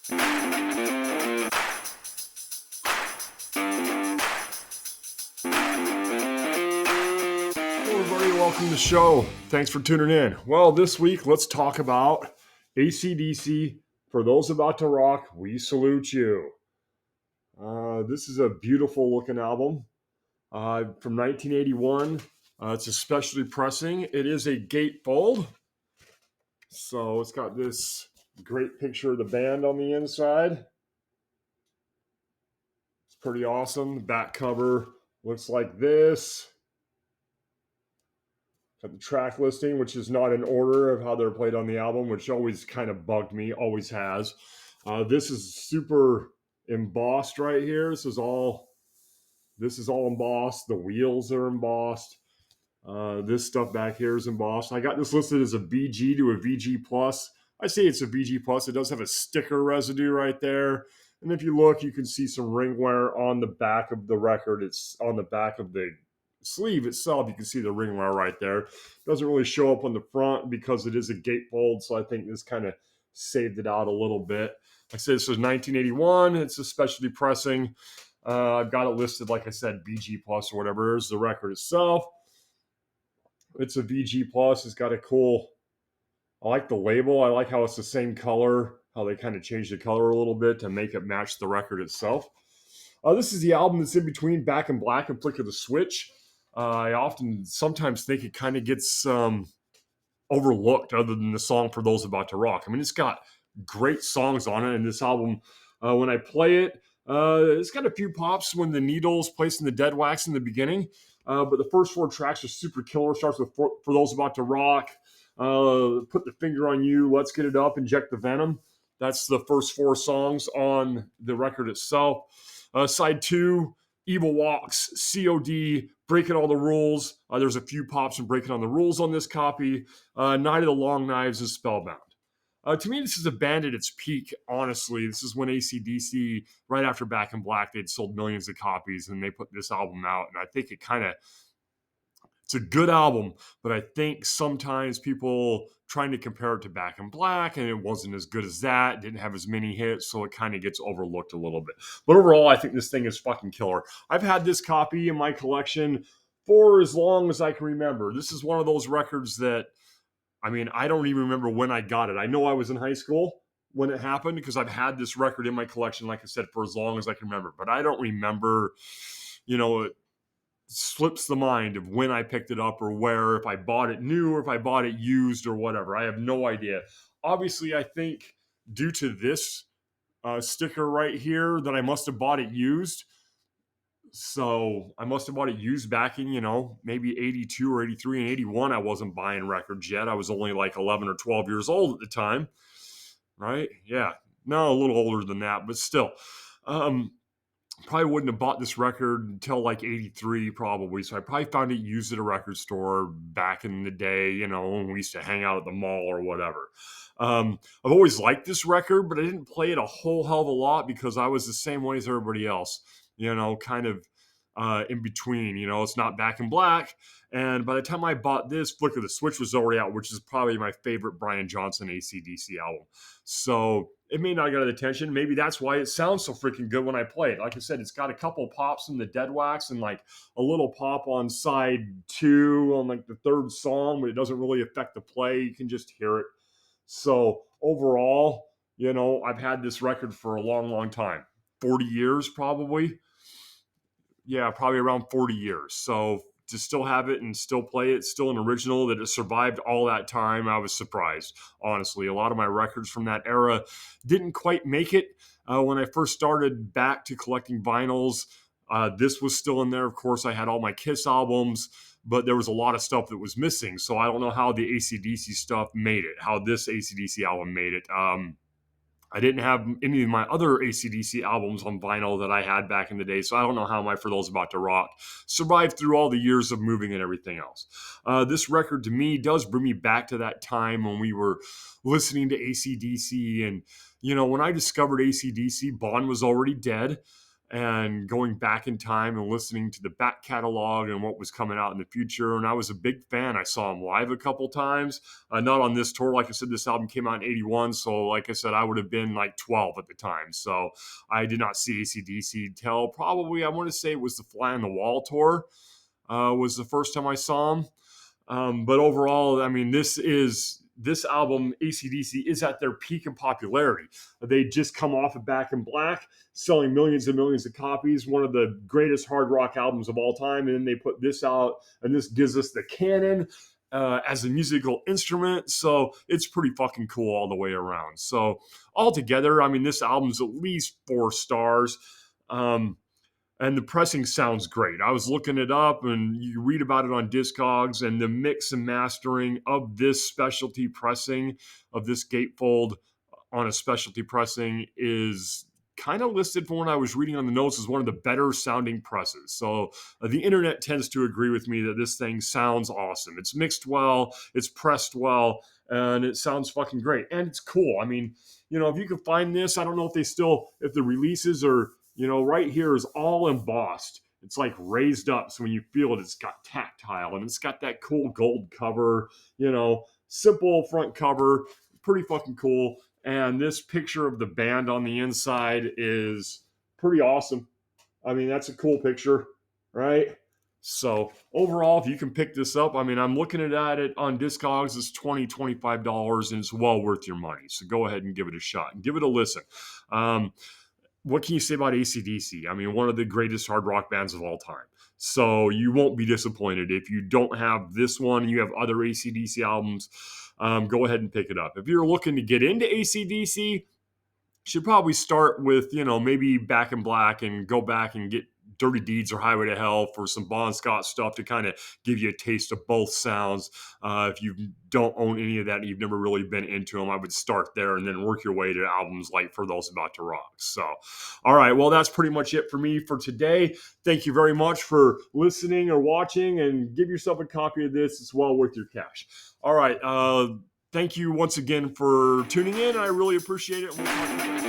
Hello, everybody. Welcome to the show. Thanks for tuning in. Well, this week, let's talk about AC/DC. For those about to rock, we salute you. This is a beautiful looking album from 1981. It's a specialty pressing. It is a gatefold. So it's got this great picture of the band on the inside. It's pretty awesome. The back cover looks like this. Got the track listing, which is not in order of how they're played on the album, which always kind of bugged me, always has. This is super embossed right here. This is all embossed. The wheels are embossed. This stuff back here is embossed. I got this listed as a VG to a VG plus. I say it's a VG plus. It does have a sticker residue right there. And if you look, you can see some ring wear on the back of the record. It's on the back of the sleeve itself. You can see the ring wear right there. Doesn't really show up on the front because it is a gatefold. So I think this kind of saved it out a little bit. Like I said, this was 1981. It's a specialty pressing. I've got it listed, like I said, VG plus or whatever. Here's the record itself. It's a VG plus. It's got a cool, I like the label. I like how it's the same color, how they kind of changed the color a little bit to make it match the record itself. This is the album that's in between Back in Black and Flick of the Switch. I sometimes think it kind of gets overlooked other than the song For Those About to Rock. I mean, it's got great songs on it, and this album, when I play it, it's got a few pops when the needle's placing the dead wax in the beginning. But the first four tracks are super killer. Starts with For Those About to Rock, Put the Finger on You, Let's Get It Up, Inject the Venom. That's the first four songs on the record itself. Side 2, Evil Walks, COD, Breaking All the Rules. There's a few pops and Breaking All the Rules on this copy. Night of the Long Knives and Spellbound. To me, this is a band at its peak, honestly. This is when AC/DC, right after Back in Black, they'd sold millions of copies, and they put this album out. And I think it's a good album, but I think sometimes people trying to compare it to Back in Black, and it wasn't as good as that, didn't have as many hits, so it kind of gets overlooked a little bit. But overall, I think this thing is fucking killer. I've had this copy in my collection for as long as I can remember. This is one of those records that, I mean, I don't even remember when I got it. I know I was in high school when it happened because I've had this record in my collection, like I said, for as long as I can remember. But I don't remember, it slips the mind of when I picked it up or where, if I bought it new or if I bought it used or whatever. I have no idea. Obviously, I think due to this sticker right here that I must have bought it used. So I must have bought it used back in, maybe 82 or 83 and 81. I wasn't buying records yet. I was only like 11 or 12 years old at the time. Right? Yeah. No, a little older than that, but still. Probably wouldn't have bought this record until like 83 probably. So I probably found it used at a record store back in the day, when we used to hang out at the mall or whatever. I've always liked this record, but I didn't play it a whole hell of a lot because I was the same way as everybody else, kind of in between. It's not Back in Black. And by the time I bought this, Flick of the Switch was already out, which is probably my favorite Brian Johnson AC/DC album. So it may not get attention. Maybe that's why it sounds so freaking good when I play it. Like I said, it's got a couple pops in the dead wax and like a little pop on side 2 on like the third song, but it doesn't really affect the play. You can just hear it. So overall, I've had this record for a long, long time. 40 years probably. Yeah, probably around 40 years. So to still have it and still play it, still an original that has survived all that time, I was surprised, honestly. A lot of my records from that era didn't quite make it. When I first started back to collecting vinyls, this was still in there. Of course, I had all my Kiss albums, but there was a lot of stuff that was missing. So I don't know how the AC/DC stuff made it, how this AC/DC album made it. I didn't have any of my other AC/DC albums on vinyl that I had back in the day, so I don't know how my For Those About to Rock survived through all the years of moving and everything else. This record, to me, does bring me back to that time when we were listening to AC/DC. And, when I discovered AC/DC, Bon was already dead. and going back in time and listening to the back catalog and what was coming out in the future. And I was a big fan. I saw him live a couple times, not on this tour. Like I said, this album came out in 81. So like I said, I would have been like 12 at the time. So I did not see AC/DC till probably, I want to say it was the Fly on the Wall tour was the first time I saw him. But overall, I mean, this album, AC/DC, is at their peak in popularity. They just come off of Back in Black, selling millions and millions of copies, one of the greatest hard rock albums of all time. And then they put this out, and this gives us the canon as a musical instrument. So it's pretty fucking cool all the way around. So altogether, I mean, this album's at least 4 stars. And the pressing sounds great. I was looking it up, and you read about it on Discogs, and the mix and mastering of this specialty pressing, of this gatefold on a specialty pressing, is kind of listed from when I was reading on the notes as one of the better sounding presses. So the internet tends to agree with me that this thing sounds awesome. It's mixed well, it's pressed well, and it sounds fucking great. And it's cool. I mean, you know, if you can find this, I don't know if if the releases are, you know, right here is all embossed. It's like raised up. So when you feel it, it's got tactile, and it's got that cool gold cover, you know, simple front cover, pretty fucking cool. And this picture of the band on the inside is pretty awesome. I mean, that's a cool picture, right? So overall, if you can pick this up, I mean, I'm looking at it on Discogs. It's $25, and it's well worth your money. So go ahead and give it a shot and give it a listen. What can you say about AC/DC? I mean, one of the greatest hard rock bands of all time. So you won't be disappointed if you don't have this one and you have other AC/DC albums. Go ahead and pick it up. If you're looking to get into AC/DC, should probably start with, you know, maybe Back in Black and go back and get Dirty Deeds or Highway to Hell for some Bon Scott stuff to kind of give you a taste of both sounds. If you don't own any of that and you've never really been into them, I would start there and then work your way to albums like For Those About to Rock. So, all right, well, that's pretty much it for me for today. Thank you very much for listening or watching, and give yourself a copy of this. It's well worth your cash. All right, thank you once again for tuning in. I really appreciate it. We'll talk to you guys.